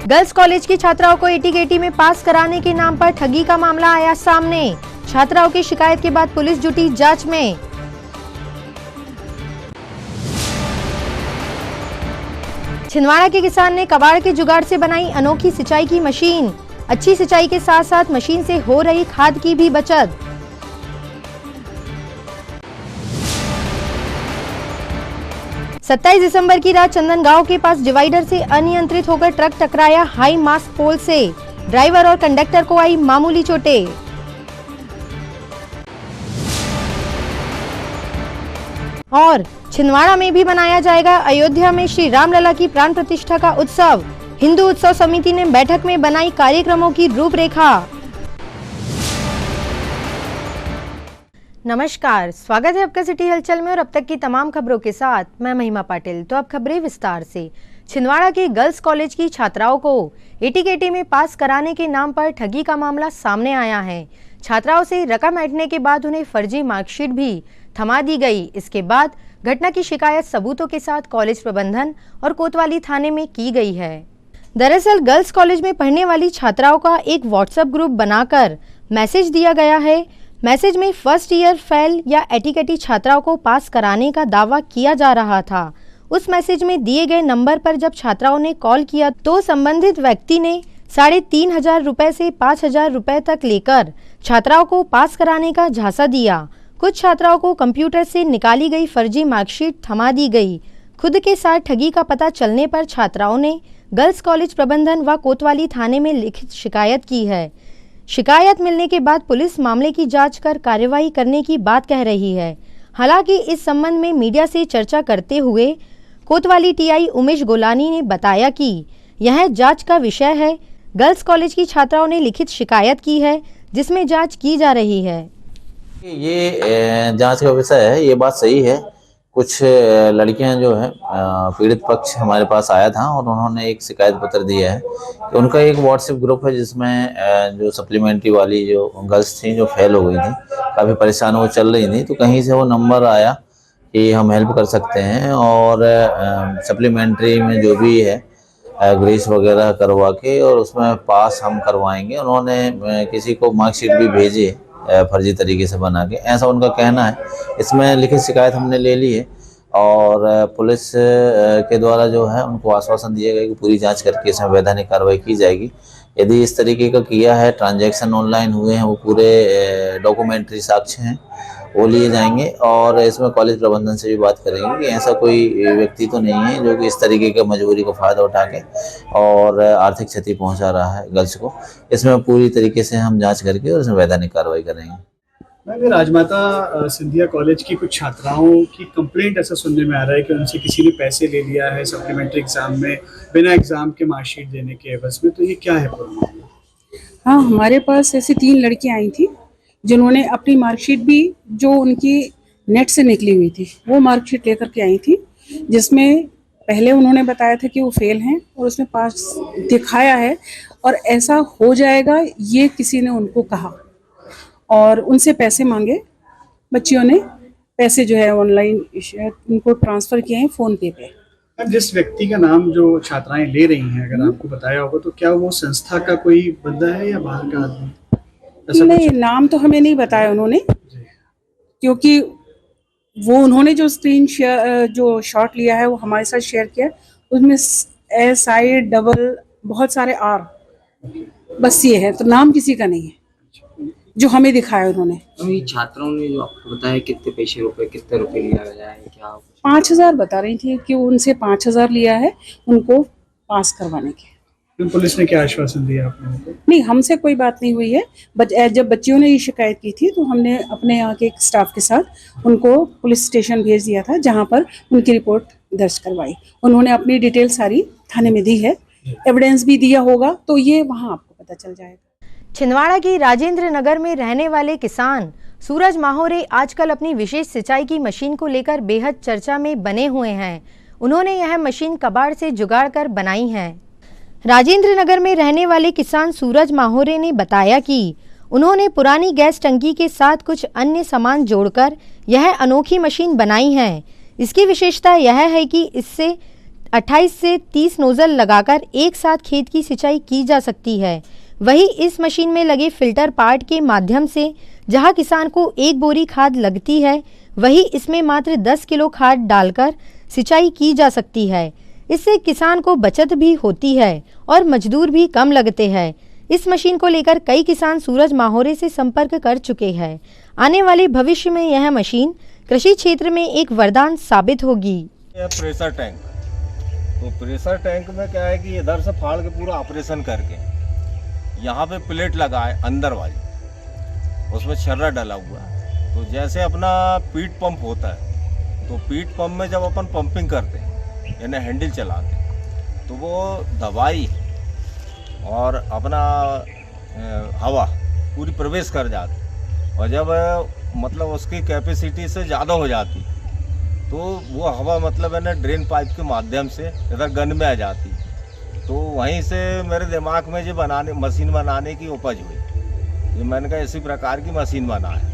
Girls college की छात्राओं को एटी-केटी में पास कराने के नाम पर ठगी का मामला आया सामने। छात्राओं की शिकायत के बाद पुलिस जुटी जांच में। छिंदवाड़ा के किसान ने कबाड़ के जुगाड़ से बनाई अनोखी सिंचाई की मशीन। अच्छी सिंचाई के साथ साथ मशीन से हो रही खाद की भी बचत। सत्ताईस दिसंबर की रात चंदन गांव के पास डिवाइडर से अनियंत्रित होकर ट्रक टकराया हाई मास्ट पोल से। ड्राइवर और कंडक्टर को आई मामूली चोटें। और छिंदवाड़ा में भी मनाया जाएगा अयोध्या में श्री रामलला की प्राण प्रतिष्ठा का उत्सव। हिंदू उत्सव समिति ने बैठक में बनाई कार्यक्रमों की रूपरेखा। नमस्कार, स्वागत है आपका सिटी हलचल में और अब तक की तमाम खबरों के साथ मैं महिमा पाटिल। तो अब खबरें विस्तार से। छिंदवाड़ा के गर्ल्स कॉलेज की छात्राओं को एटी-केटी में पास कराने के नाम पर ठगी का मामला सामने आया है। छात्राओं से रकम ऐंठने के बाद उन्हें फर्जी मार्कशीट भी थमा दी गई। इसके बाद घटना की शिकायत सबूतों के साथ कॉलेज प्रबंधन और कोतवाली थाने में की गई है। दरअसल गर्ल्स कॉलेज में पढ़ने वाली छात्राओं का एक व्हाट्सएप ग्रुप बनाकर मैसेज दिया गया है। मैसेज में फर्स्ट ईयर फेल या एटी-केटी छात्राओं को पास कराने का दावा किया जा रहा था। उस मैसेज में दिए गए नंबर पर जब छात्राओं ने कॉल किया तो संबंधित व्यक्ति ने 3,500 रुपए से 5,000 रुपए तक लेकर छात्राओं को पास कराने का झांसा दिया। कुछ छात्राओं को कंप्यूटर से निकाली गई फर्जी मार्कशीट थमा दी गई। खुद के साथ ठगी का पता चलने पर छात्राओं ने गर्ल्स कॉलेज प्रबंधन व कोतवाली थाने में लिखित शिकायत की है। शिकायत मिलने के बाद पुलिस मामले की जांच कर कार्रवाई करने की बात कह रही है। हालांकि इस संबंध में मीडिया से चर्चा करते हुए कोतवाली टीआई उमेश गोलानी ने बताया कि यह जांच का विषय है। गर्ल्स कॉलेज की छात्राओं ने लिखित शिकायत की है जिसमें जांच की जा रही है। ये जांच का विषय है, ये बात सही है। कुछ लड़कियां जो है पीड़ित पक्ष हमारे पास आया था और उन्होंने एक शिकायत पत्र दिया है कि उनका एक व्हाट्सएप ग्रुप है जिसमें जो सप्लीमेंट्री वाली जो गर्ल्स थी जो फेल हो गई थी, काफ़ी परेशान वो चल रही थी, तो कहीं से वो नंबर आया कि हम हेल्प कर सकते हैं और सप्लीमेंट्री में जो भी है ग्रेस वगैरह करवा के और उसमें पास हम करवाएंगे। उन्होंने किसी को मार्कशीट भी भेजी है फर्जी तरीके से बना के, ऐसा उनका कहना है। इसमें लिखित शिकायत हमने ले ली है और पुलिस के द्वारा जो है उनको आश्वासन दिया गया कि पूरी जांच करके इसमें वैधानिक कार्रवाई की जाएगी। यदि इस तरीके का किया है, ट्रांजैक्शन ऑनलाइन हुए हैं, वो पूरे डॉक्यूमेंट्री साक्ष्य हैं, वो लिए जाएंगे और इसमें कॉलेज प्रबंधन से भी बात करेंगे कि ऐसा कोई व्यक्ति तो नहीं है जो कि इस तरीके का मजबूरी का फ़ायदा उठा के और आर्थिक क्षति पहुंचा रहा है गर्ल्स को। इसमें पूरी तरीके से हम जांच करके और इसमें वैधानिक कार्रवाई करेंगे। मैंने राजमाता सिंधिया कॉलेज की कुछ छात्राओं की कंप्लेंट ऐसा सुनने में आ रहा है कि उनसे किसी ने पैसे ले लिया है सप्लीमेंट्री एग्जाम में बिना एग्जाम के मार्कशीट देने के एवज में, तो ये क्या है प्रॉब्लम? हाँ, हमारे पास ऐसी 3 लड़कियां आई थी जिन्होंने अपनी मार्कशीट भी जो उनकी नेट से निकली हुई थी वो मार्कशीट लेकर के आई थी, जिसमें पहले उन्होंने बताया था कि वो फेल हैं और उसमें पास दिखाया है और ऐसा हो जाएगा ये किसी ने उनको कहा और उनसे पैसे मांगे। बच्चियों ने पैसे जो है ऑनलाइन उनको ट्रांसफ़र किए हैं फ़ोन पे पे। जिस व्यक्ति का नाम जो छात्राएं ले रही हैं, अगर आपको बताया होगा तो क्या वो संस्था का कोई बंदा है या बाहर का आदमी? नहीं, नाम तो हमें नहीं बताया उन्होंने, क्योंकि वो उन्होंने जो स्क्रीन शेयर जो शॉट लिया है वो हमारे साथ शेयर किया, उसमें SI डबल बहुत सारे R बस ये है, तो नाम किसी का नहीं है जो हमें दिखाया उन्होंने। तो छात्रों ने जो आपको बताया कितने रुपए लिया गया है? क्या 5,000 बता रही थी कि उनसे 5,000 लिया है उनको पास करवाने के। पुलिस ने क्या आश्वासन दिया आप लोगों को? नहीं, हमसे कोई बात नहीं हुई है। जब बच्चियों ने ये शिकायत की थी तो हमने अपने यहाँ के एक स्टाफ के साथ उनको पुलिस स्टेशन भेज दिया था, जहाँ पर उनकी रिपोर्ट दर्ज करवाई। उन्होंने अपनी डिटेल सारी थाने में दी है, एविडेंस भी दिया होगा, तो ये वहाँ आपको पता चल जाएगा। छिंदवाड़ा की राजेंद्र नगर में रहने वाले किसान सूरज माहोरे आजकल अपनी विशेष सिंचाई की मशीन को लेकर बेहद चर्चा में बने हुए हैं। उन्होंने यह मशीन कबाड़ से जुगाड़ कर बनाई है। राजेंद्र नगर में रहने वाले किसान सूरज माहोरे ने बताया कि उन्होंने पुरानी गैस टंकी के साथ कुछ अन्य सामान जोड़कर यह अनोखी मशीन बनाई है। इसकी विशेषता यह है कि इससे 28 से 30 नोजल लगाकर एक साथ खेत की सिंचाई की जा सकती है। वहीं इस मशीन में लगे फिल्टर पार्ट के माध्यम से जहां किसान को 1 बोरी खाद लगती है, वहीं इसमें मात्र 10 किलो खाद डालकर सिंचाई की जा सकती है। इससे किसान को बचत भी होती है और मजदूर भी कम लगते हैं। इस मशीन को लेकर कई किसान सूरज माहौरे से संपर्क कर चुके हैं। आने वाले भविष्य में यह मशीन कृषि क्षेत्र में एक वरदान साबित होगी। यह प्रेशर टैंक, तो प्रेशर टैंक में क्या है कि इधर से फाड़ के पूरा ऑपरेशन करके यहाँ पे प्लेट लगा है अंदर वाली, उसमें छर्रा डला हुआ है। तो जैसे अपना पीट पंप होता है, तो पीट पंप में जब अपन पंपिंग करते हैं यानी हैंडल चलाते हैं, तो वो दवाई और अपना हवा पूरी प्रवेश कर जाती, और जब मतलब उसकी कैपेसिटी से ज़्यादा हो जाती तो वो हवा मतलब है ना ड्रेन पाइप के माध्यम से इधर गन में आ जाती। तो वहीं से मेरे दिमाग में जो मशीन बनाने की उपज हुई, ये मैंने कहा इसी प्रकार की मशीन बनाए।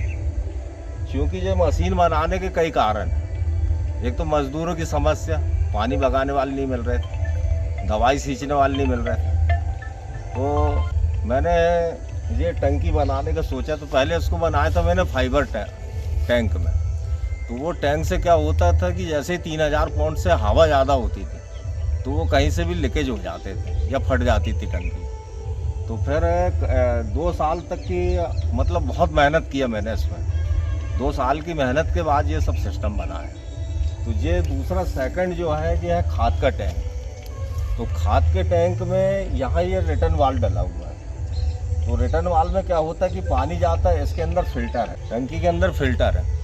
क्योंकि ये मशीन बनाने के कई कारण हैं। एक तो मजदूरों की समस्या, पानी बगाने वाले नहीं मिल रहे थे, दवाई सींचने वाले नहीं मिल रहे थे। तो मैंने ये टंकी बनाने का सोचा, तो पहले उसको बनाया था मैंने फाइबर टैंक में। तो वो टैंक से क्या होता था कि जैसे 3000 पाउंड से हवा ज़्यादा होती थी तो वो कहीं से भी लीकेज हो जाते थे या फट जाती थी टंकी। तो फिर 2 साल तक की मतलब बहुत मेहनत किया मैंने इसमें। 2 साल की मेहनत के बाद ये सब सिस्टम बना है। तो ये दूसरा सेकंड जो है ये है खाद का टैंक। तो खाद के टैंक में यहाँ ये रिटर्न वाल डला हुआ है। तो रिटर्न वाल में क्या होता है कि पानी जाता है, इसके अंदर फिल्टर है, टंकी के अंदर फिल्टर है।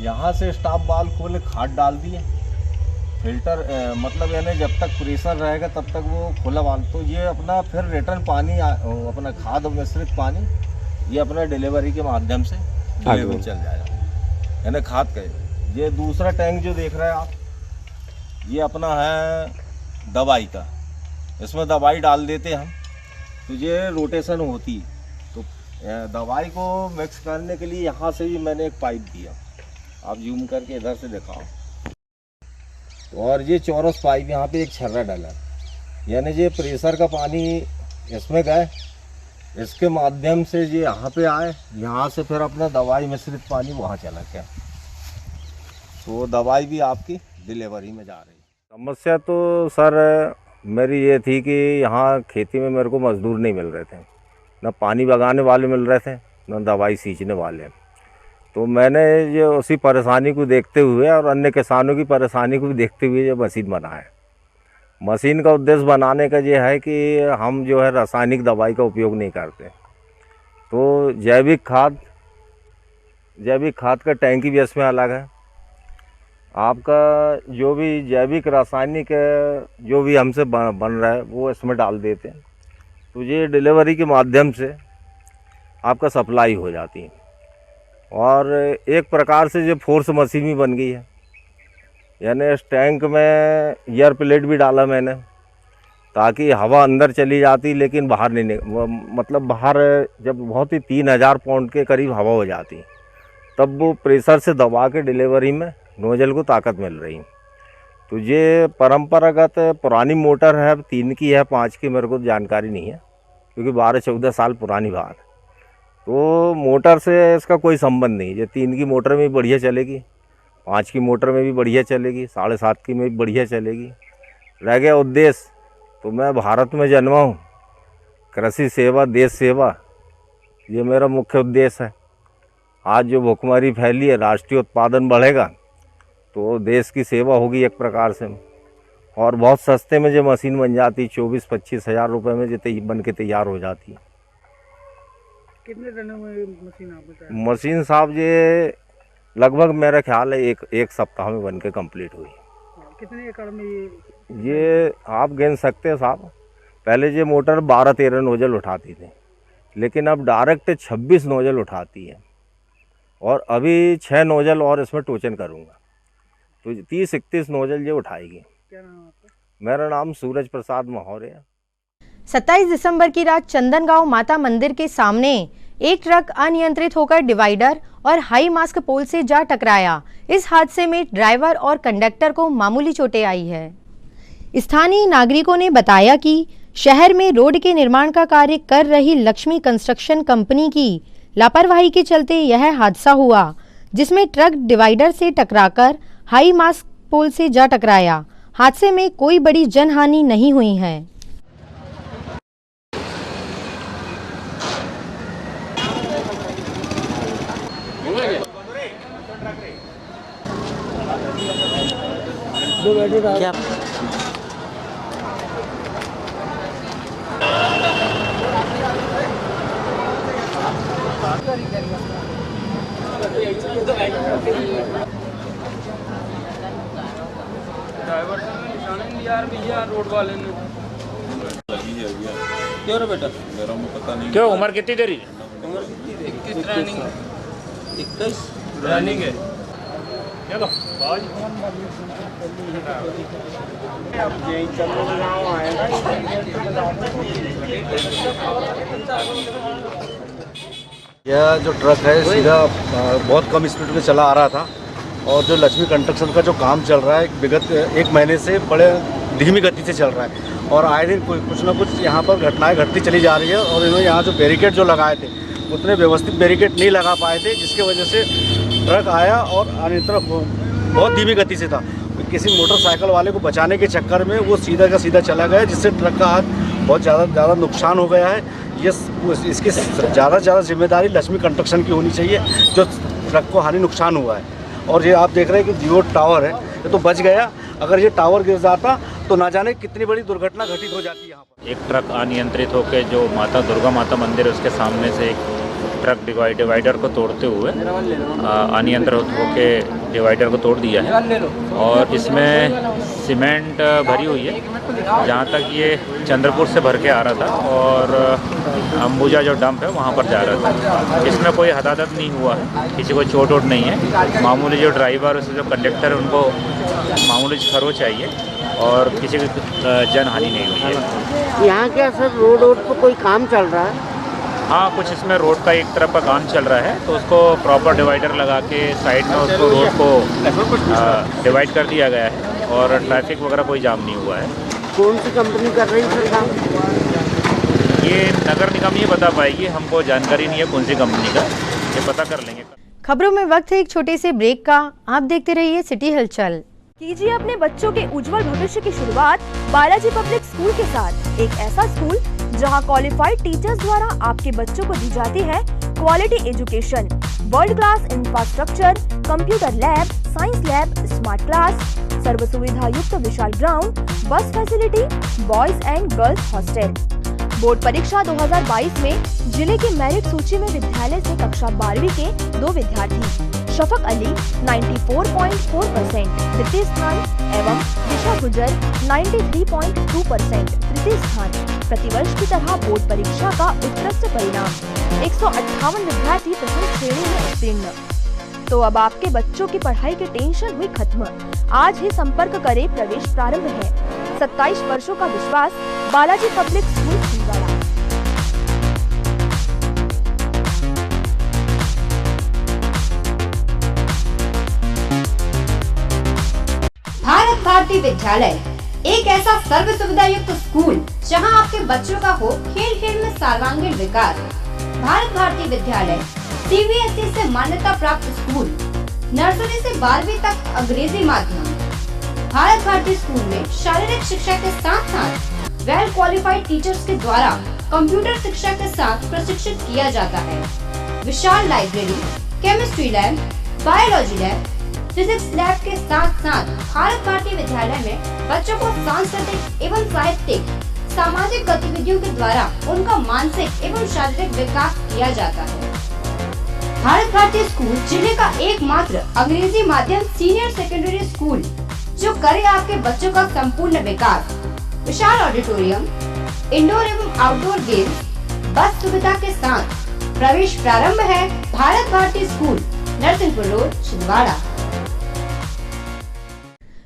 यहाँ से स्टॉप वाल खोले खाद डाल दिए, फिल्टर मतलब यानी जब तक प्रेशर रहेगा तब तक वो खुला वाल। तो ये अपना फिर रिटर्न पानी अपना खाद मिश्रित पानी ये अपना डिलीवरी के माध्यम से डिलीवरी चल जाएगा, यानी खाद का। ये दूसरा टैंक जो देख रहे हैं आप, ये अपना है दवाई का। इसमें दवाई डाल देते हम, तो ये रोटेशन होती। तो दवाई को मिक्स करने के लिए यहाँ से भी मैंने एक पाइप दिया, आप जूम करके इधर से दिखाओ। और ये चौरस पाइप यहाँ पे एक छर्रा डाला, यानी ये प्रेशर का पानी इसमें गए, इसके माध्यम से ये यहाँ पे आए, यहाँ से फिर अपना दवाई मिश्रित पानी वहाँ चला गया। तो दवाई भी आपकी डिलीवरी में जा रही है। समस्या तो सर मेरी ये थी कि यहाँ खेती में मेरे को मजदूर नहीं मिल रहे थे, ना पानी बगाने वाले मिल रहे थे, ना दवाई सींचने वाले। तो मैंने ये उसी परेशानी को देखते हुए और अन्य किसानों की परेशानी को भी देखते हुए ये मशीन बनाया। मशीन का उद्देश्य बनाने का ये है कि हम जो है रासायनिक दवाई का उपयोग नहीं करते। तो जैविक खाद का टैंकी भी इसमें अलग है। आपका जो भी जैविक रासायनिक जो भी हमसे बन रहा है वो इसमें डाल देते हैं। तो ये डिलीवरी के माध्यम से आपका सप्लाई हो जाती है। और एक प्रकार से जो फोर्स मशीन भी बन गई है, यानी इस टैंक में एयर प्लेट भी डाला मैंने, ताकि हवा अंदर चली जाती लेकिन बाहर नहीं, मतलब बाहर जब बहुत ही 3000 पाउंड के करीब हवा हो जाती तब वो प्रेशर से दबा के डिलीवरी में नोजल को ताकत मिल रही। तो ये परंपरागत पुरानी मोटर है, 3 की है, 5 की मेरे को जानकारी नहीं है क्योंकि 12-14 साल पुरानी बात। तो मोटर से इसका कोई संबंध नहीं। ये 3 की मोटर में भी बढ़िया चलेगी, 5 की मोटर में भी बढ़िया चलेगी, 7.5 की में भी बढ़िया चलेगी। रह गया उद्देश्य, तो मैं भारत में जन्मा हूँ, कृषि सेवा देश सेवा ये मेरा मुख्य उद्देश्य है। आज जो भुखमरी फैली है, राष्ट्रीय उत्पादन बढ़ेगा तो देश की सेवा होगी एक प्रकार से। और बहुत सस्ते में जो मशीन बन जाती, 24-25 हज़ार रुपये में जो बन के तैयार हो जाती है। कितने दिनों में मशीन आप बताएं? मशीन साहब ये लगभग मेरा ख्याल है एक सप्ताह में बन के कम्प्लीट हुई। कितने एकड़ में ये आप गिन सकते हैं साहब। पहले ये मोटर 12-13 नोजल उठाती थी, लेकिन अब डायरेक्ट 26 नोजल उठाती है। और अभी 6 नोजल और इसमें टोचन करूँगा, तो 30-31 नोजल ये उठाएगी। क्या नाम है आपका? मेरा नाम सूरज प्रसाद माहौरे है। 27 दिसंबर की रात चंदनगांव माता मंदिर के सामने एक ट्रक अनियंत्रित होकर डिवाइडर और हाई मास्क पोल से जा टकराया। इस हादसे में ड्राइवर और कंडक्टर को मामूली चोटें आई है। स्थानीय नागरिकों ने बताया कि शहर में रोड के निर्माण का कार्य कर रही लक्ष्मी कंस्ट्रक्शन कंपनी की लापरवाही के चलते यह हादसा हुआ, जिसमें ट्रक डिवाइडर से टकराकर हाई मास्ट पोल से जा टकराया। हादसे में कोई बड़ी जनहानि नहीं हुई है। क्यों उम्र कितनी तेरी? रनिंग है। चलो यह जो ट्रक है सीधा बहुत कम स्पीड में चला आ रहा था और जो लक्ष्मी कंस्ट्रक्शन का जो काम चल रहा है विगत एक महीने से बड़े धीमी गति से चल रहा है और आए दिन कुछ ना कुछ यहाँ पर घटनाएं घटती चली जा रही है और इन्होंने यहाँ जो बैरिकेड जो लगाए थे उतने व्यवस्थित बैरिकेड नहीं लगा पाए थे, जिसकी वजह से ट्रक आया और अनियंत्रित बहुत धीमी गति से था। किसी मोटरसाइकिल वाले को बचाने के चक्कर में वो सीधा का सीधा चला गया, जिससे ट्रक का हाथ बहुत ज़्यादा नुकसान हो गया है। ये इसकी ज़्यादा से ज़्यादा जिम्मेदारी लक्ष्मी कंस्ट्रक्शन की होनी चाहिए, जो ट्रक को हानि नुकसान हुआ है। और ये आप देख रहे हैं कि जियो टावर है, ये तो बच गया। अगर ये टावर गिर जाता तो ना जाने कितनी बड़ी दुर्घटना घटित हो जाती यहाँ पर। एक ट्रक अनियंत्रित होकर जो माता दुर्गा माता मंदिर है उसके सामने से एक ट्रक डिवाइडर को तोड़ते हुए अनियंत्रित होकर डिवाइडर को तोड़ दिया है और इसमें सीमेंट भरी हुई है। जहाँ तक ये चंद्रपुर से भर के आ रहा था और अंबुजा जो डंप है वहाँ पर जा रहा था। इसमें कोई हदादत नहीं हुआ है, किसी को चोट वोट नहीं है। मामूली जो ड्राइवर जो कंडक्टर है उनको मामूली खरोच चाहिए और किसी की जनहानि नहीं हुई है। यहाँ क्या सर रोड पर कोई काम चल रहा है? हाँ, कुछ इसमें रोड का एक तरफ का काम चल रहा है तो उसको प्रॉपर डिवाइडर लगा के साइड में उसको रोड को डिवाइड कर दिया गया है और ट्रैफिक वगैरह कोई जाम नहीं हुआ है। कौन सी कंपनी कर रही है काम? ये नगर निगम ही बता पाएगी, हमको जानकारी नहीं है कौन सी कंपनी का, ये पता कर लेंगे। खबरों में वक्त है एक छोटे से ब्रेक का। आप देखते रहिए सिटी हलचल। कीजिए अपने बच्चों के उज्जवल भविष्य की शुरुआत बालाजी पब्लिक स्कूल के साथ। एक ऐसा स्कूल जहां क्वालिफाइड टीचर्स द्वारा आपके बच्चों को दी जाती है quality education, world class infrastructure, computer lab, science lab, smart class, सर्व सुविधा युक्त विशाल ground, bus facility, boys and girls hostel. Board परीक्षा 2022 में जिले के मेरिट सूची में विद्यालय से कक्षा 12वीं के 2 विद्यार्थी शफक अली 94.4% तृतीय स्थान एवं दिशा गुजर 93.2% तृतीय स्थान। प्रतिवर्ष की तरह बोर्ड परीक्षा का उत्कृष्ट परिणाम 158 विद्यार्थी प्रथम श्रेणी में उत्तीर्ण। तो अब आपके बच्चों की पढ़ाई की टेंशन हुई खत्म। आज ही संपर्क करें, प्रवेश प्रारंभ है। 27 वर्षों का विश्वास, बालाजी पब्लिक स्कूल छिंदवाड़ा। भारत भारती विद्यालय एक ऐसा सर्व सुविधा युक्त स्कूल जहां आपके बच्चों का हो खेल खेल में सर्वांगीण विकास। भारत भारती विद्यालय सीबीएसई से मान्यता प्राप्त स्कूल, नर्सरी से 12वीं तक अंग्रेजी माध्यम। भारत भारती स्कूल में शारीरिक शिक्षा के साथ साथ वेल क्वालिफाइड टीचर्स के द्वारा कंप्यूटर शिक्षा के साथ प्रशिक्षित किया जाता है। विशाल library, chemistry lab, biology lab, physics lab के साथ साथ भारत भारती विद्यालय में बच्चों को सांस्कृतिक एवं साहित्यिक सामाजिक गतिविधियों के द्वारा उनका मानसिक एवं शारीरिक विकास किया जाता है। भारत भारती स्कूल जिले का एकमात्र अंग्रेजी माध्यम सीनियर सेकेंडरी स्कूल जो करे आपके बच्चों का संपूर्ण विकास। विशाल ऑडिटोरियम, इंडोर एवं आउटडोर गेम्स, बस सुविधा के साथ। प्रवेश प्रारंभ है। Bharat Bharati school, Narsinghpur road, Chhindwara.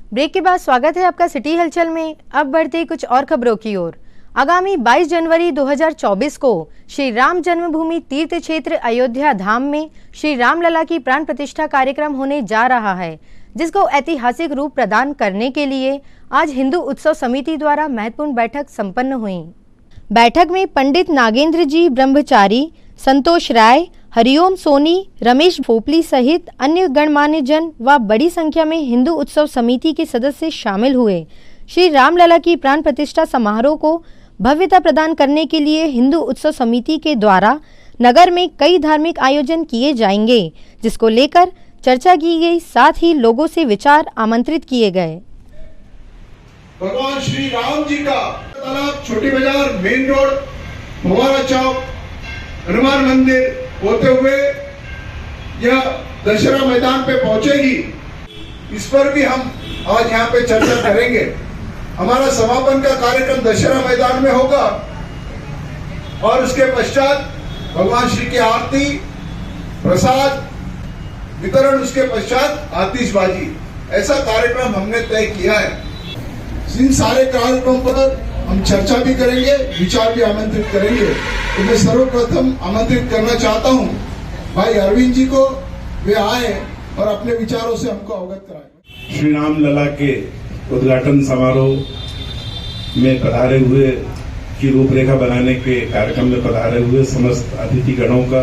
Break के बाद स्वागत है आपका सिटी हलचल में। अब बढ़ते कुछ और खबरों की ओर। आगामी 22 जनवरी 2024 को श्री राम जन्मभूमि तीर्थ क्षेत्र अयोध्या धाम में श्री रामलला की प्राण प्रतिष्ठा कार्यक्रम होने जा रहा है, जिसको ऐतिहासिक रूप प्रदान करने के लिए आज हिंदू उत्सव समिति द्वारा महत्वपूर्ण बैठक संपन्न हुई। बैठक में पंडित नागेंद्र जी ब्रह्मचारी, संतोष राय, हरिओम सोनी, रमेश भोपली सहित अन्य गणमान्य जन व बड़ी संख्या में हिंदू उत्सव समिति के सदस्य शामिल हुए। श्री रामलला की प्राण प्रतिष्ठा समारोह को भव्यता प्रदान करने के लिए हिंदू उत्सव समिति के द्वारा नगर में कई धार्मिक आयोजन किए जाएंगे, जिसको लेकर चर्चा की गई। साथ ही लोगों से विचार आमंत्रित किए गए। भगवान श्री राम जी का तालाब, छोटी बाजार, मेन रोड, फवारा चौक, हनुमान मंदिर होते हुए यह दशहरा मैदान पे पहुंचेगी। इस पर भी हम आज यहाँ पे चर्चा करेंगे। हमारा समापन का कार्यक्रम दशहरा मैदान में होगा और उसके पश्चात भगवान श्री की आरती, प्रसाद वितरण, उसके पश्चात आतिशबाजी, ऐसा कार्यक्रम हमने तय किया है। इन सारे कार्यक्रमों पर हम चर्चा भी करेंगे, विचार भी आमंत्रित करेंगे। तो मैं सर्वप्रथम आमंत्रित करना चाहता हूं भाई अरविंद जी को, वे आए और अपने विचारों से हमको अवगत कराएं। श्री राम लला के उद्घाटन समारोह में पधारे हुए की रूपरेखा बनाने के कार्यक्रम में पधारे हुए समस्त अतिथि गणों का,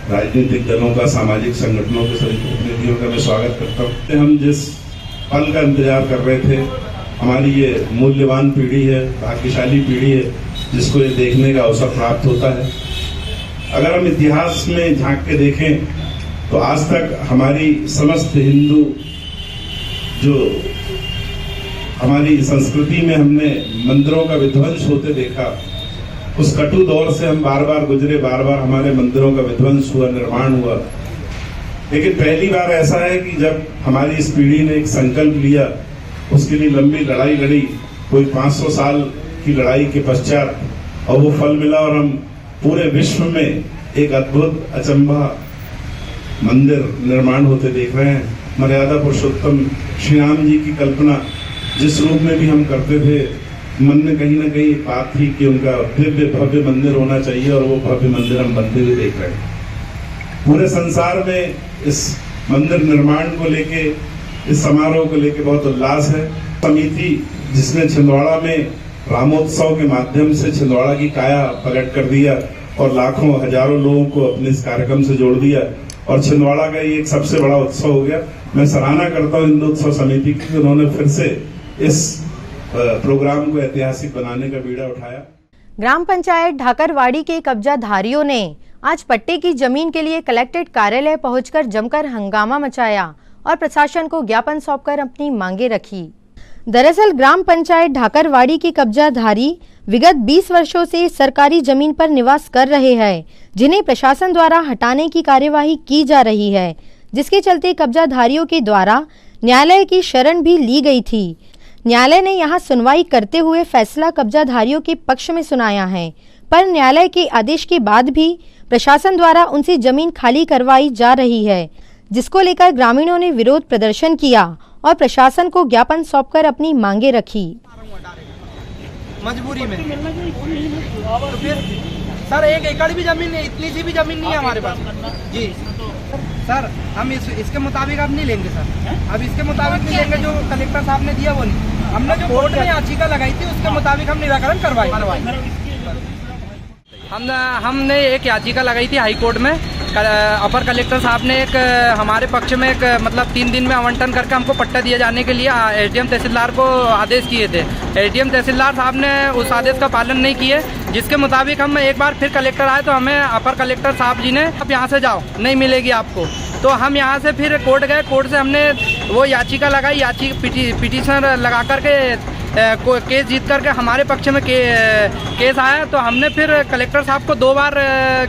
राजनीतिक दलों का, सामाजिक संगठनों के सभी प्रतिनिधियों का मैं स्वागत करता हूँ। हम जिस पल का इंतजार कर रहे थे, हमारी ये मूल्यवान पीढ़ी है, भाग्यशाली पीढ़ी है, जिसको ये देखने का अवसर प्राप्त होता है। अगर हम इतिहास में झांक के देखें तो आज तक हमारी समस्त हिंदू जो हमारी संस्कृति में हमने मंदिरों का विध्वंस होते देखा, उस कटु दौर से हम बार बार गुजरे, बार बार हमारे मंदिरों का विध्वंस हुआ, निर्माण हुआ। लेकिन पहली बार ऐसा है कि जब हमारी इस पीढ़ी ने एक संकल्प लिया, उसके लिए लंबी लड़ाई लड़ी, कोई 500 साल की लड़ाई के पश्चात, और वो फल मिला और हम पूरे विश्व में एक अद्भुत अचंभा मंदिर निर्माण होते देख रहे हैं। मर्यादा पुरुषोत्तम श्री राम जी की कल्पना जिस रूप में भी हम करते थे, मन में कहीं ना कहीं एक बात थी कि उनका दिव्य भव्य मंदिर होना चाहिए, और वो भव्य मंदिर हम बनते हुए देख रहे हैं। पूरे संसार में इस मंदिर निर्माण को लेके, इस समारोह को लेके बहुत उल्लास है। समिति जिसने छिंदवाड़ा में रामोत्सव के माध्यम से छिंदवाड़ा की काया पलट कर दिया और लाखों हजारों लोगों को अपने इस कार्यक्रम से जोड़ दिया, और छिंदवाड़ा का ये एक सबसे बड़ा उत्सव हो गया। मैं सराहना करता हूँ हिंदू उत्सव समिति की, उन्होंने फिर से इस प्रोग्राम को ऐतिहासिक बनाने का बीड़ा उठाया। ग्राम पंचायत ढाकरवाड़ी के कब्जाधारियों ने आज पट्टे की जमीन के लिए कलेक्ट्रेट कार्यालय पहुंचकर जमकर हंगामा मचाया और प्रशासन को ज्ञापन सौंपकर अपनी मांगे रखी। दरअसल ग्राम पंचायत ढाकरवाड़ी के कब्जाधारी विगत 20 वर्षों से सरकारी जमीन पर निवास कर रहे हैं, जिन्हें प्रशासन द्वारा हटाने की कार्यवाही की जा रही है, जिसके चलते कब्जाधारियों के द्वारा न्यायालय की शरण भी ली गई थी। न्यायालय ने यहां सुनवाई करते हुए फैसला कब्जाधारियों के पक्ष में सुनाया है, पर न्यायालय के आदेश के बाद भी प्रशासन द्वारा उनसे जमीन खाली करवाई जा रही है, जिसको लेकर ग्रामीणों ने विरोध प्रदर्शन किया और प्रशासन को ज्ञापन सौंपकर अपनी मांगे रखी। मजबूरी में तो फिर सर 1 एकड़ भी जमीन नहीं, इतनी सी भी जमीन नहीं है हमारे पास जी सर। हम इसके मुताबिक अब नहीं लेंगे सर, अब इसके मुताबिक नहीं लेंगे। जो कलेक्टर साहब ने दिया वो नहीं, हमने जो कोर्ट में याचिका लगाई थी उसके मुताबिक हम निराकरण करवाए। हमने एक याचिका लगाई थी हाई कोर्ट में। अपर कलेक्टर साहब ने एक हमारे पक्ष में एक मतलब 3 दिन में आवंटन करके हमको पट्टा दिए जाने के लिए एसडीएम तहसीलदार को आदेश किए थे। एसडीएम तहसीलदार साहब ने उस आदेश का पालन नहीं किए, जिसके मुताबिक हम एक बार फिर कलेक्टर आए तो हमें अपर कलेक्टर साहब जी ने आप यहाँ से जाओ, नहीं मिलेगी आपको। तो हम यहाँ से फिर कोर्ट गए, कोर्ट से हमने वो याचिका लगाई, पिटीशन लगा करके केस जीत करके हमारे पक्ष में केस आया। तो हमने फिर कलेक्टर साहब को 2 बार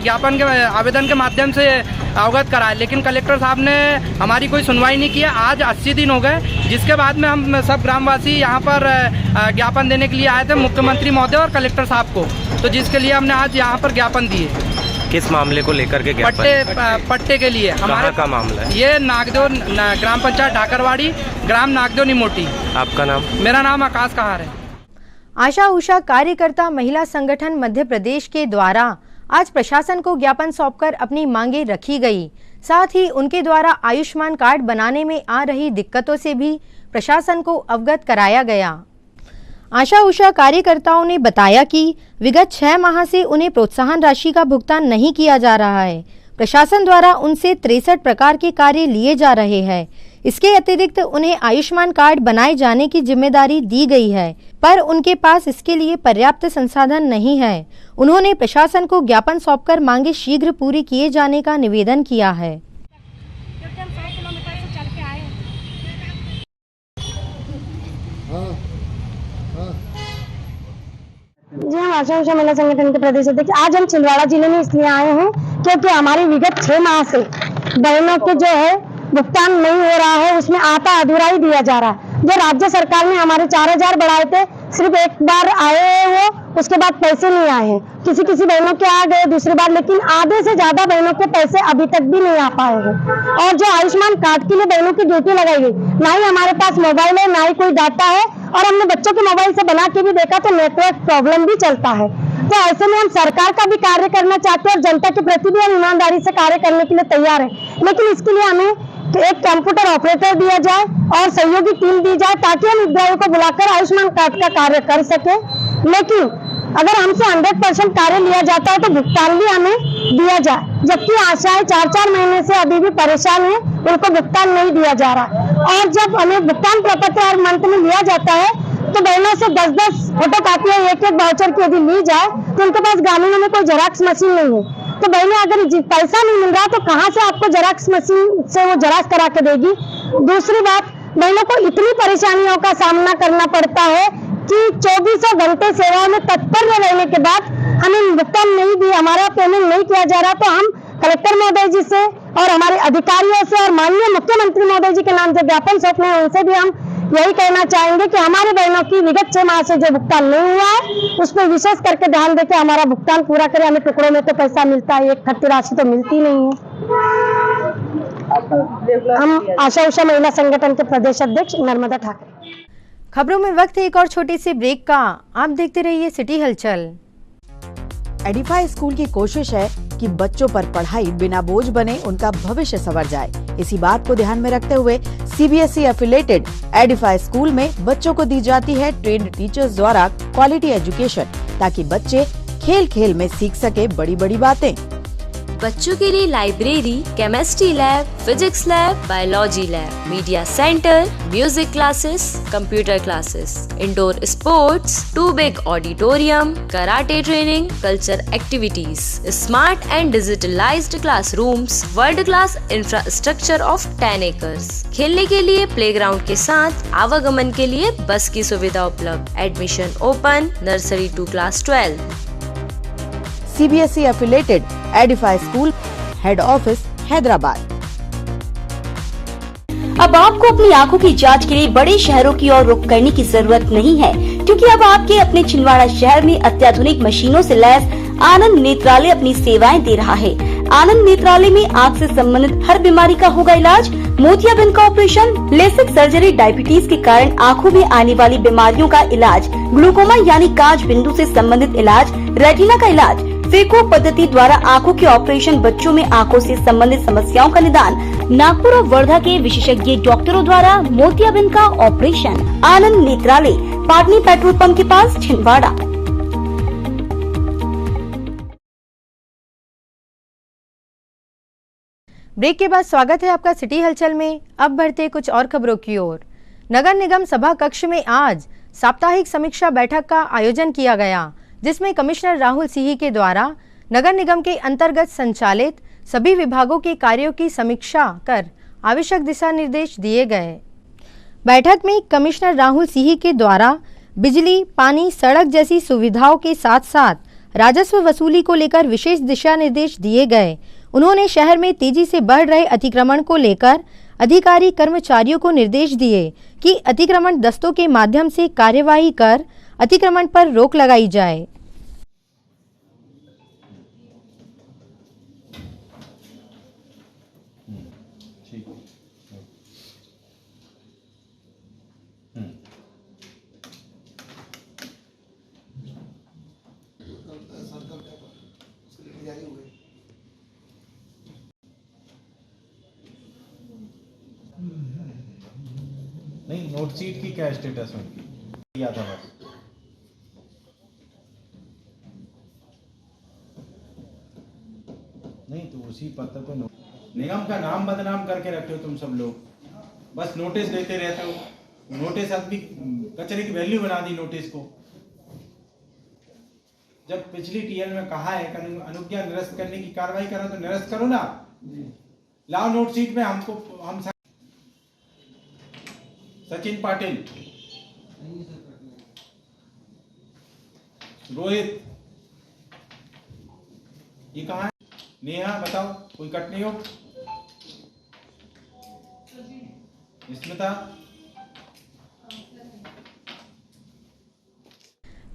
ज्ञापन के आवेदन के माध्यम से अवगत कराया, लेकिन कलेक्टर साहब ने हमारी कोई सुनवाई नहीं किया। आज 80 दिन हो गए, जिसके बाद में हम सब ग्रामवासी यहाँ पर ज्ञापन देने के लिए आए थे मुख्यमंत्री महोदय और कलेक्टर साहब को, तो जिसके लिए हमने आज यहाँ पर ज्ञापन दिए। किस मामले को लेकर के ज्ञापन? पट्टे के लिए। हमारा का मामला है ये नागदेव ग्राम पंचायत ढाकरवाड़ी, ग्राम नागदेव निमोटी। आपका नाम? मेरा नाम आकाश कहार है। आशा उषा कार्यकर्ता महिला संगठन मध्य प्रदेश के द्वारा आज प्रशासन को ज्ञापन सौंपकर अपनी मांगे रखी गई, साथ ही उनके द्वारा आयुष्मान कार्ड बनाने में आ रही दिक्कतों से भी प्रशासन को अवगत कराया गया। आशा उषा कार्यकर्ताओं ने बताया कि विगत 6 माह से उन्हें प्रोत्साहन राशि का भुगतान नहीं किया जा रहा है। प्रशासन द्वारा उनसे 63 प्रकार के कार्य लिए जा रहे हैं। इसके अतिरिक्त उन्हें आयुष्मान कार्ड बनाए जाने की जिम्मेदारी दी गई है, पर उनके पास इसके लिए पर्याप्त संसाधन नहीं है। उन्होंने प्रशासन को ज्ञापन सौंपकर मांगे शीघ्र पूरी किए जाने का निवेदन किया है। जी हम आशा उषा महिला संगठन के प्रदेश अध्यक्ष। आज हम छिंदवाड़ा जिले में इसलिए आए हैं क्योंकि हमारी विगत 6 माह से बहनों के जो है भुगतान नहीं हो रहा है, उसमें आता अधूरा ही दिया जा रहा है। जो राज्य सरकार ने हमारे 4000 बढ़ाए थे, सिर्फ एक बार आए वो, उसके बाद पैसे नहीं आए हैं। किसी किसी बहनों के आ गए दूसरी बार, लेकिन आधे से ज्यादा बहनों के पैसे अभी तक भी नहीं आ पाए हैं। और जो आयुष्मान कार्ड के लिए बहनों की ड्यूटी लगाई गई, ना ही हमारे पास मोबाइल है, ना ही कोई डाटा है, और हमने बच्चों के मोबाइल से बना के भी देखा तो नेटवर्क प्रॉब्लम भी चलता है। तो ऐसे में हम सरकार का भी कार्य करना चाहते हैं और जनता के प्रति भी हम ईमानदारी से कार्य करने के लिए तैयार हैं, लेकिन इसके लिए हमें एक कंप्यूटर ऑपरेटर दिया जाए और सहयोगी टीम दी जाए ताकि हम हितग्राहियों को बुलाकर आयुष्मान कार्ड का कार्य कर सके। लेकिन अगर हमसे 100% कार्य लिया जाता है तो भुगतान भी हमें दिया जाए, जबकि आशाएं 4-4 महीने से अभी भी परेशान है, उनको भुगतान नहीं दिया जा रहा। और जब हमें भुगतान प्रपत्र हर मंथ में लिया जाता है तो बहनों से 10-10 फोटो कापियां एक-एक वाउचर की यदि ली जाए तो उनके पास ग्रामीणों में कोई जेरॉक्स मशीन नहीं है। तो बहनें अगर पैसा नहीं मिल रहा तो कहाँ से आपको जेरॉक्स मशीन से वो जेरॉक्स करा के देगी। दूसरी बात, बहनों को इतनी परेशानियों का सामना करना पड़ता है कि 24 घंटे सेवा में तत्पर रहने के बाद हमें भुगतान नहीं दिया, हमारा पेमेंट नहीं किया जा रहा। तो हम कलेक्टर महोदय जी से और हमारे अधिकारियों से और माननीय मुख्यमंत्री महोदय जी के नाम से ज्ञापन सौंपने हैं, उनसे भी हम यही कहना चाहेंगे कि हमारे बहनों की विगत 6 माह से जो भुगतान नहीं हुआ है उस पर विशेष करके ध्यान देके हमारा भुगतान पूरा करें। हमें टुकड़ों में तो पैसा मिलता है, एक खट्टी राशि तो मिलती नहीं है। हम आशा उषा महिला संगठन के प्रदेश अध्यक्ष नर्मदा ठाकरे। खबरों में वक्त है एक और छोटे से ब्रेक का। आप देखते रहिए सिटी हलचल। एडिफाई स्कूल की कोशिश है कि बच्चों पर पढ़ाई बिना बोझ बने, उनका भविष्य संवर जाए। इसी बात को ध्यान में रखते हुए सीबीएसई एफिलेटेड एडिफाई स्कूल में बच्चों को दी जाती है ट्रेन्ड टीचर्स द्वारा क्वालिटी एजुकेशन, ताकि बच्चे खेल खेल में सीख सके बड़ी बड़ी बातें। बच्चों के लिए library, chemistry lab, physics lab, biology lab, media centre, music classes, computer classes, indoor sports, 2 big auditorium, karate training, culture activities, smart and digitalised classrooms, world class infrastructure of 10 acres. खेलने के लिए प्लेग्राउंड के साथ आवागमन के लिए बस की सुविधा उपलब्ध। Admission open nursery to class 12। CBSE affiliated Edify school, head office Hyderabad. अब आपको अपनी आंखों की जांच के लिए बड़े शहरों की ओर रुख करने की जरूरत नहीं है, क्योंकि अब आपके अपने छिंदवाड़ा शहर में अत्याधुनिक मशीनों से लैस आनंद नेत्रालय अपनी सेवाएं दे रहा है। आनंद नेत्रालय में आँख से संबंधित हर बीमारी का होगा इलाज। मोतियाबिंद का ऑपरेशन, लेसिक सर्जरी, डायबिटीज के कारण आँखों में आने वाली बीमारियों का इलाज, ग्लूकोमा यानी कांच बिंदु से संबंधित इलाज, रेटिना का इलाज, फेको पद्धति द्वारा आंखों के ऑपरेशन, बच्चों में आंखों से संबंधित समस्याओं का निदान, नागपुर और वर्धा के विशेषज्ञ डॉक्टरों द्वारा मोतियाबिंद का ऑपरेशन। आनंद नेत्रालय, पाटनी पेट्रोल पंप के पास, छिंदवाड़ा। ब्रेक के बाद स्वागत है आपका सिटी हलचल में। अब बढ़ते कुछ और खबरों की ओर। नगर निगम सभा कक्ष में आज साप्ताहिक समीक्षा बैठक का आयोजन किया गया, जिसमें कमिश्नर राहुल सिंह के द्वारा नगर निगम के अंतर्गत संचालित सभी विभागों के कार्यों की समीक्षा कर आवश्यक दिशा निर्देश दिए गए। बैठक में कमिश्नर राहुल सिंह के द्वारा बिजली, पानी, सड़क जैसी सुविधाओं के साथ साथ राजस्व वसूली को लेकर विशेष दिशा निर्देश दिए गए। उन्होंने शहर में तेजी से बढ़ रहे अतिक्रमण को लेकर अधिकारी कर्मचारियों को निर्देश दिए कि अतिक्रमण दस्तों के माध्यम से कार्यवाही कर अतिक्रमण पर रोक लगाई जाए। नोट शीट की क्या स्टेटस उनकी किया था बस। नहीं तो उसी पत्र पे निगम का नाम बदनाम करके रखे हो तुम सब लोग, बस नोटिस देते रहते हो। नोटिस आदमी कचरे की वैल्यू बना दी नोटिस को। जब पिछली टीएल में कहा है कि अनुज्ञा निरस्त करने की कार्रवाई करो तो निरस्त करो ना, लाओ नोट शीट में हमको। हम सचिन पाटिल, रोहित, ये कहाँ है? नेहा बताओ, कोई कट नहीं हो? स्मिता,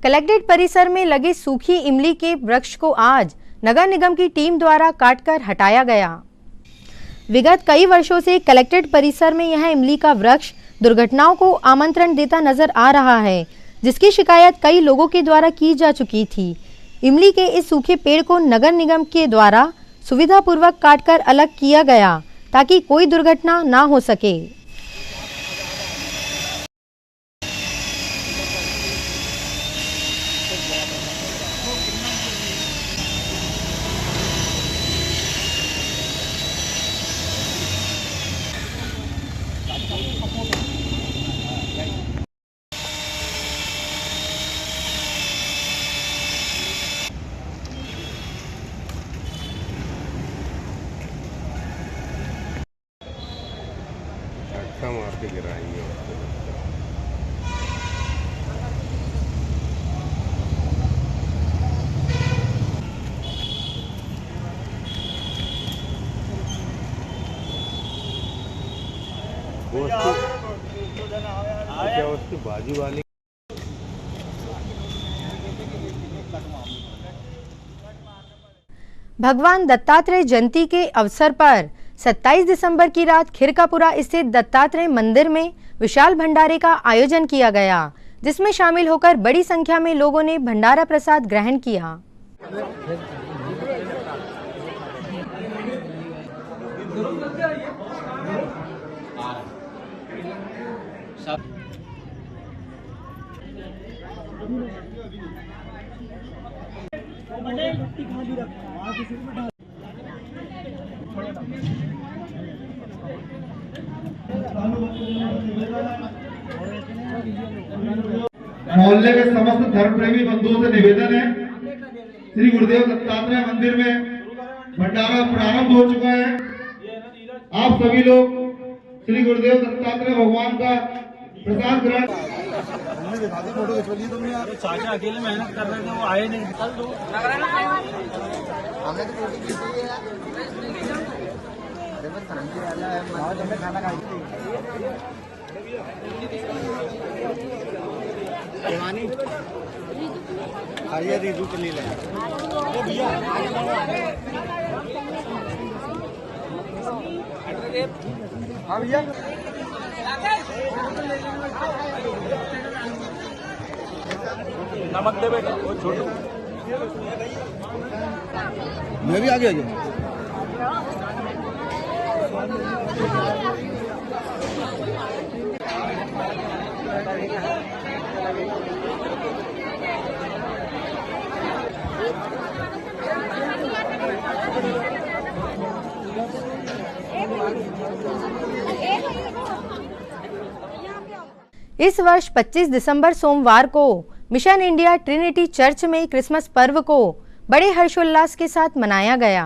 कलेक्ट्रेट परिसर में लगे सूखी इमली के वृक्ष को आज नगर निगम की टीम द्वारा काटकर हटाया गया। विगत कई वर्षों से कलेक्ट्रेट परिसर में यह इमली का वृक्ष दुर्घटनाओं को आमंत्रण देता नजर आ रहा है, जिसकी शिकायत कई लोगों के द्वारा की जा चुकी थी। इमली के इस सूखे पेड़ को नगर निगम के द्वारा सुविधापूर्वक काटकर अलग किया गया ताकि कोई दुर्घटना ना हो सके। मार के गिराएंगे। क्या उसकी बाजू वाली भगवान दत्तात्रेय जयंती के अवसर पर 27 दिसंबर की रात खिरकापुरा स्थित दत्तात्रेय मंदिर में विशाल भंडारे का आयोजन किया गया, जिसमें शामिल होकर बड़ी संख्या में लोगों ने भंडारा प्रसाद ग्रहण किया। मोहल्ले के समस्त धर्म प्रेमी बंधुओं से निवेदन है, श्री गुरुदेव दत्तात्रेय मंदिर में भंडारा प्रारंभ हो चुका है। आप सभी लोग श्री गुरुदेव दत्तात्रेय भगवान का प्रसाद ग्रहण। फोटो खिंचवा ली तुमने यार, चाचा अकेले मेहनत कर रहे थे, वो आए नहीं। खाना खाइए, रिजू के लिए भैया। हाँ भैया, नमक दे बेटा, वो छोटू। मैं भी आ गया। इस वर्ष 25 दिसंबर सोमवार को मिशन इंडिया ट्रिनिटी चर्च में क्रिसमस पर्व को बड़े हर्षोल्लास के साथ मनाया गया।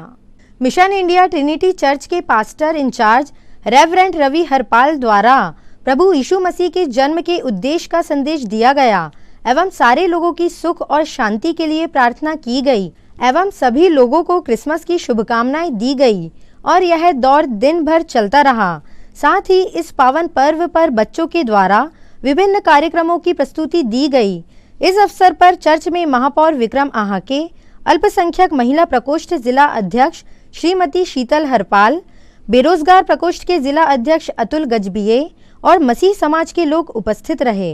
मिशन इंडिया ट्रिनिटी चर्च के pastor in charge reverend Ravi Harpal द्वारा प्रभु यीशु मसीह के जन्म के उद्देश्य का संदेश दिया गया एवं सारे लोगों की सुख और शांति के लिए प्रार्थना की गई एवं सभी लोगों को क्रिसमस की शुभकामनाएं दी गई और यह दौर दिन भर चलता रहा। साथ ही इस पावन पर्व पर बच्चों के द्वारा विभिन्न कार्यक्रमों की प्रस्तुति दी गई। इस अवसर पर चर्च में महापौर विक्रम आहाके, अल्पसंख्यक महिला प्रकोष्ठ जिला अध्यक्ष श्रीमती शीतल हरपाल, बेरोजगार प्रकोष्ठ के जिला अध्यक्ष अतुल गजबिये और मसीह समाज के लोग उपस्थित रहे।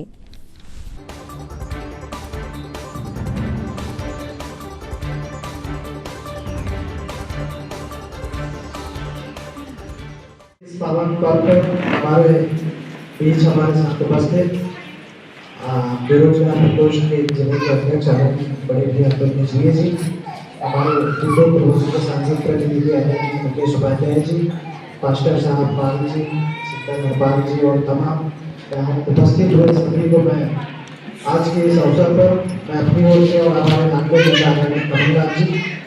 इस पावन पर्व हमारे बीच हमारे साथ उपस्थित बेरोजगार प्रकोष्ठ के जिले के अध्यक्ष आदरणीय बड़े भैया अब्दुल जी, हमारे पूर्व प्रकोष्ठ के सांसद प्रतिनिधि आदरणीय मुकेश उपाध्याय जी, पास्टर साहब पाल जी, सिद्धन नेपाल जी और तमाम यहाँ उपस्थित हुए सभी को मैं आज के इस अवसर पर मैं अपनी ओर से और हमारे नागपुर जिला आदरणीय कमलनाथ जी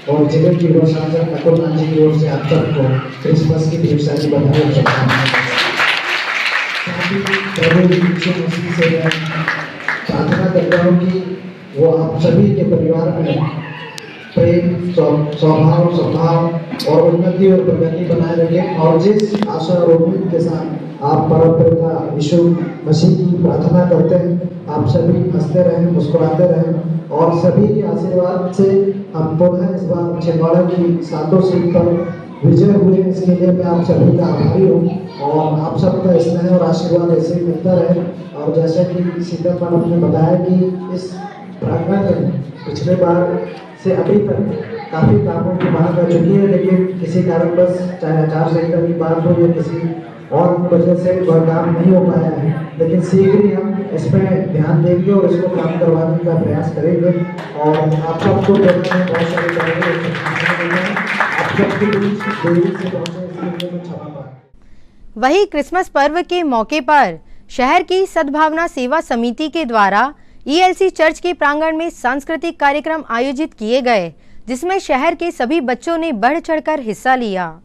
और जिले की युवा सांसद नकुलनाथ जी की ओर से आप सबको क्रिसमस की ढेर सारी बधाई और शुभकामनाएं। प्रभु यीशु मसीह से मैं प्रार्थना करता हूँ कि वो आप सभी के परिवार में प्रेम, स्वभाव और उन्नति और प्रगति बनाए रखें और जिस आशा और उम्मीद के साथ आप परम पिता यीशु मसीह की प्रार्थना करते हैं, आप सभी हंसते रहें, मुस्कुराते रहें और सभी के आशीर्वाद से हम पुनः इस बार छिंदवाड़ा की 7 सीट पर विजय हुए। इसके लिए मैं आप सभी का आभारी हूँ और आप सबका स्नेह और आशीर्वाद ऐसे ही मिलता रहे। और जैसे कि सीता मैडम ने बताया कि इस प्रांगण में पिछले बार से अभी तक काफ़ी कामों की मांग आ चुकी है, लेकिन किसी कारणवश चाहे आचार संहिता की बात हो या किसी और वजह से वह काम नहीं हो पाया है, लेकिन शीघ्र ही हम इस पर ध्यान देंगे और इसको काम करवाने का प्रयास करेंगे। और आप सबको बहुत सारे वही क्रिसमस पर्व के मौके पर शहर की सद्भावना सेवा समिति के द्वारा ELC चर्च के प्रांगण में सांस्कृतिक कार्यक्रम आयोजित किए गए, जिसमें शहर के सभी बच्चों ने बढ़ चढ़कर हिस्सा लिया।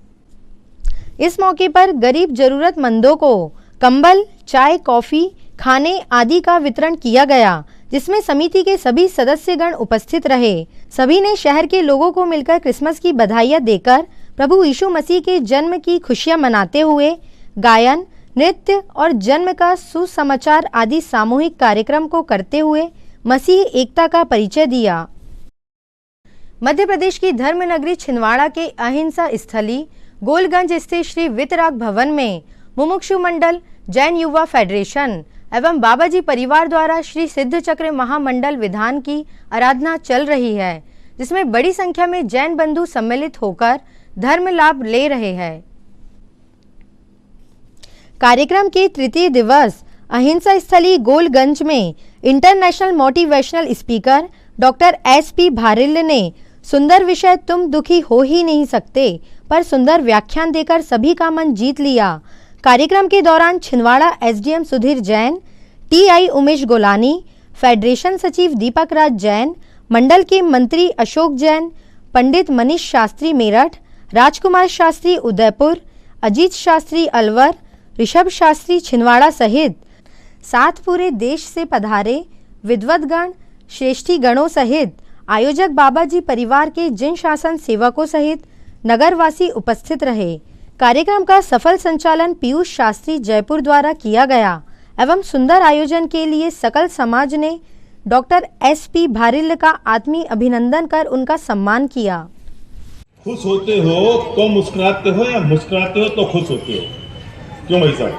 इस मौके पर गरीब जरूरतमंदों को कंबल, चाय, कॉफी, खाने आदि का वितरण किया गया, जिसमें समिति के सभी सदस्यगण उपस्थित रहे। सभी ने शहर के लोगों को मिलकर क्रिसमस की बधाइयां देकर प्रभु यीशु मसीह के जन्म की खुशियां मनाते हुए गायन, नृत्य और जन्म का सुसमाचार आदि सामूहिक कार्यक्रम को करते हुए मसीह एकता का परिचय दिया। मध्य प्रदेश की धर्म नगरी छिंदवाड़ा के अहिंसा स्थली गोलगंज स्थित श्री वितराग भवन में मुमुक्षु मंडल, जैन युवा फेडरेशन एवं बाबाजी परिवार द्वारा श्री सिद्ध चक्र महामंडल विधान की आराधना चल रही है, जिसमें बड़ी संख्या में जैन बंधु सम्मिलित होकर धर्म लाभ ले रहे हैं। कार्यक्रम के तृतीय दिवस अहिंसा स्थली गोलगंज में international motivational speaker doctor SP Bharill ने सुंदर विषय तुम दुखी हो ही नहीं सकते पर सुंदर व्याख्यान देकर सभी का मन जीत लिया। कार्यक्रम के दौरान Chhindwara SDM Sudhir Jain, TI Umesh Golani, federation सचिव दीपक राज जैन, मंडल के मंत्री अशोक जैन, पंडित मनीष शास्त्री मेरठ, राजकुमार शास्त्री उदयपुर, अजीत शास्त्री अलवर, ऋषभ शास्त्री छिंदवाड़ा सहित 7 पूरे देश से पधारे विद्वद्गण, श्रेष्ठी गणों सहित आयोजक बाबाजी परिवार के जिन शासन सेवकों सहित नगरवासी उपस्थित रहे। कार्यक्रम का सफल संचालन पीयूष शास्त्री जयपुर द्वारा किया गया एवं सुंदर आयोजन के लिए सकल समाज ने डॉक्टर SP भारिल का आत्मीय अभिनंदन कर उनका सम्मान किया। खुश होते हो तो मुस्कुराते हो या मुस्कुराते हो तो खुश होते हो? क्यों भाई साहब?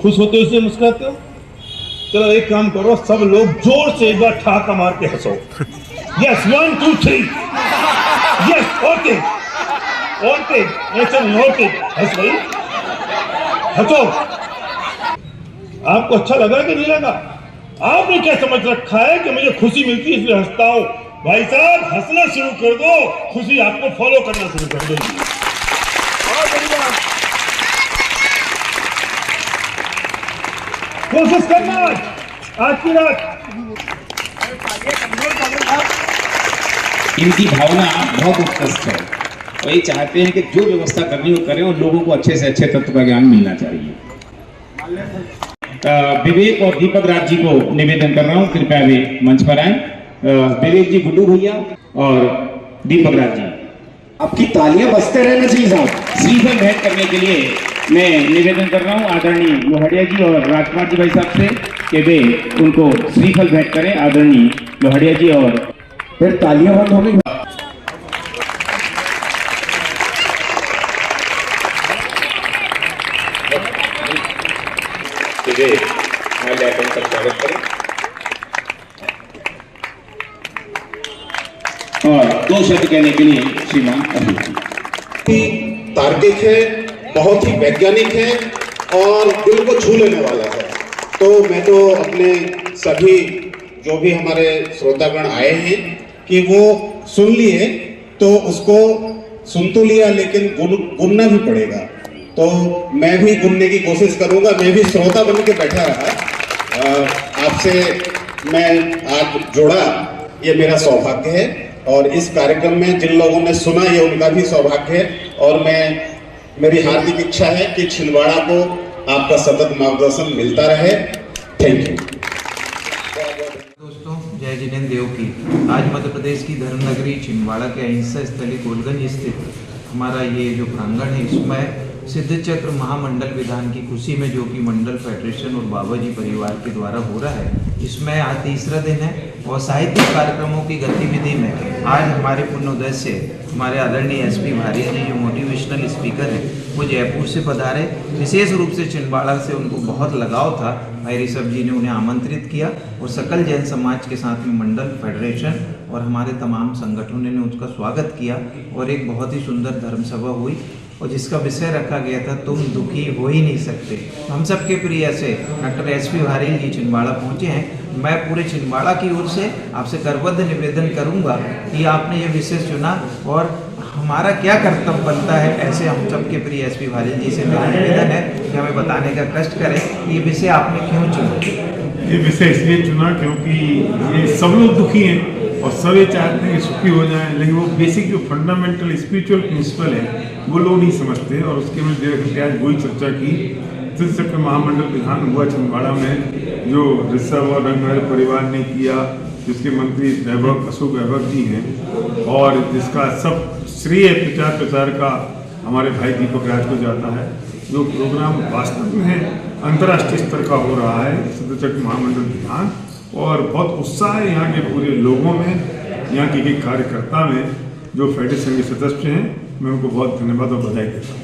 खुश होते हो इसलिए मुस्कुराते हो? चलो एक काम करो, सब लोग जोर से एक बार ठाका मार के हंसो। यस, 1 2 3 यस, ओके ओके, ऐसे नहीं ओके, हंस भाई, हंसो। आपको अच्छा लगा कि नहीं लगा? आपने क्या समझ रखा है कि मुझे खुशी मिलती है इसलिए हंसता हूँ? भाई साहब हंसना शुरू कर दो, खुशी आपको फॉलो करना शुरू कर देगी। कोशिश करना आज की रात। इनकी भावना बहुत उत्कृष्ट है और ये चाहते हैं कि जो व्यवस्था करनी हो करें और लोगों को अच्छे से अच्छे तत्व का ज्ञान मिलना चाहिए। विवेक और दीपक राज जी को निवेदन कर रहा हूँ, कृपया वे मंच पर आए। विवेक जी, गुड्डू भैया और दीपक राज जी, आपकी तालियां बजते रहना चाहिए साहब। श्रीफल भेंट करने के लिए मैं निवेदन कर रहा हूँ आदरणीय लोहड़िया जी और राजकुमार जी भाई साहब से कि वे उनको श्रीफल भेंट करें। आदरणीय लोहड़िया जी और फिर तालियां बंद हो गई। स्वागत करें और 2 शब्द कहने के लिए श्रीमान अभिजीत। तार्किक है, बहुत ही वैज्ञानिक है और दिल को छू लेने वाला है। तो मैं तो अपने सभी जो भी हमारे श्रोतागण आए हैं कि वो सुन लिए, तो उसको सुन तो लिया लेकिन गुनना भी पड़ेगा। तो मैं भी गुनने की कोशिश करूंगा, मैं भी श्रोता बन के बैठा रहा। आपसे मैं आज जुड़ा, ये मेरा सौभाग्य है, और इस कार्यक्रम में जिन लोगों ने सुना ये उनका भी सौभाग्य है। और मेरी हार्दिक इच्छा है कि छिंदवाड़ा को आपका सतत मार्गदर्शन मिलता रहे। थैंक यू दोस्तों। जय जिनेन्द्र देव की। आज मध्य प्रदेश की धर्मनगरी छिंदवाड़ा के अहिंसा स्थली गोलगंज स्थित हमारा ये जो प्रांगण है, इसमें सिद्ध चक्र महामंडल विधान की खुशी में, जो कि मंडल फेडरेशन और बाबा जी परिवार के द्वारा हो रहा है, इसमें आज तीसरा दिन है। और साहित्यिक कार्यक्रमों की गतिविधि में आज हमारे पुण्योदय से हमारे आदरणीय एसपी भारिया जी, जो मोटिवेशनल स्पीकर हैं, वो जयपुर से पधारे। विशेष रूप से छिंदवाड़ा से उनको बहुत लगाव था। भाई ऋषभ जी ने उन्हें आमंत्रित किया और सकल जैन समाज के साथ में मंडल फेडरेशन और हमारे तमाम संगठनों ने उसका स्वागत किया और एक बहुत ही सुंदर धर्म सभा हुई, और जिसका विषय रखा गया था तुम दुखी हो ही नहीं सकते। हम सबके प्रिय से डॉक्टर एसपी भारिया जी छिंदवाड़ा पहुँचे हैं। मैं पूरे छिंदवाड़ा की ओर से आपसे करबद्ध निवेदन करूंगा कि आपने ये विषय चुना और हमारा क्या कर्तव्य बनता है, ऐसे हम सबके प्रिय एसपी भारिया जी से मेरा निवेदन है कि हमें बताने का कष्ट करें कि ये विषय आपने क्यों चुना। ये विषय इसलिए चुना क्योंकि ये सब लोग दुखी हैं और सब ये चाहते हैं कि सुखी हो जाएं, लेकिन वो बेसिक जो फंडामेंटल स्पिरिचुअल प्रिंसिपल है वो लोग नहीं समझते। और उसके में देर आज वही चर्चा की। सिद्ध चक्र महामंडल विधान हुआ छिंदवाड़ा में, जो ऋषभ और रंगमहल परिवार ने किया, जिसके मंत्री वैभव अशोक वैभव जी हैं, और जिसका सब श्रेय प्रचार प्रसार का हमारे भाई दीपक राज को जाता है। जो प्रोग्राम वास्तव में अंतर्राष्ट्रीय स्तर का हो रहा है, सिद्ध चक्र महामंडल विधान, और बहुत उत्साह है यहाँ के पूरे लोगों में, यहाँ के कार्यकर्ता में, जो फेडरेशन के सदस्य हैं। मैं उनको बहुत धन्यवाद और बधाई देता हूँ।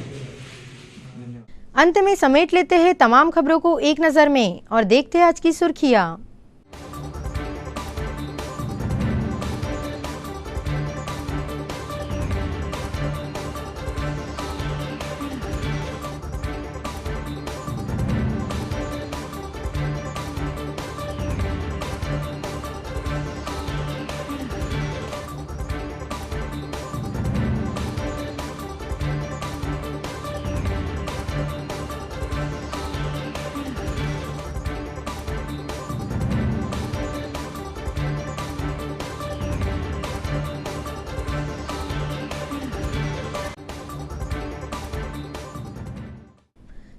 अंत में समेट लेते हैं तमाम खबरों को एक नजर में और देखते हैं आज की सुर्खियां।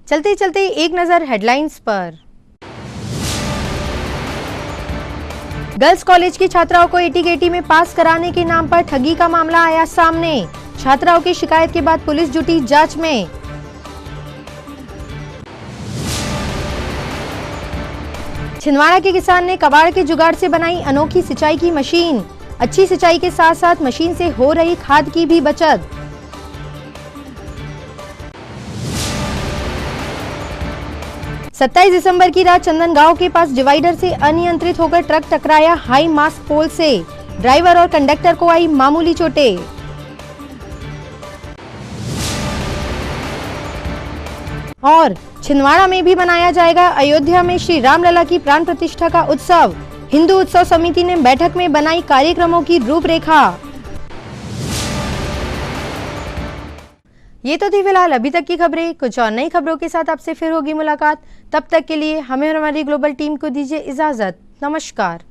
चलते चलते एक नजर हेडलाइंस पर। गर्ल्स कॉलेज की छात्राओं को एटी-केटी में पास कराने के नाम पर ठगी का मामला आया सामने। छात्राओं की शिकायत के बाद पुलिस जुटी जांच में। छिंदवाड़ा के किसान ने कबाड़ के जुगाड़ से बनाई अनोखी सिंचाई की मशीन। अच्छी सिंचाई के साथ साथ मशीन से हो रही खाद की भी बचत। सत्ताईस दिसंबर की रात चंदनगांव के पास डिवाइडर से अनियंत्रित होकर ट्रक टकराया हाई मास्ट पोल से। ड्राइवर और कंडक्टर को आई मामूली चोटें। और छिंदवाड़ा में भी मनाया जाएगा अयोध्या में श्री रामलला की प्राण प्रतिष्ठा का उत्सव। हिंदू उत्सव समिति ने बैठक में बनाई कार्यक्रमों की रूपरेखा। ये तो थी फिलहाल अभी तक की खबरें। कुछ और नई खबरों के साथ आपसे फिर होगी मुलाकात। तब तक के लिए हमें और हमारी ग्लोबल टीम को दीजिए इजाजत। नमस्कार।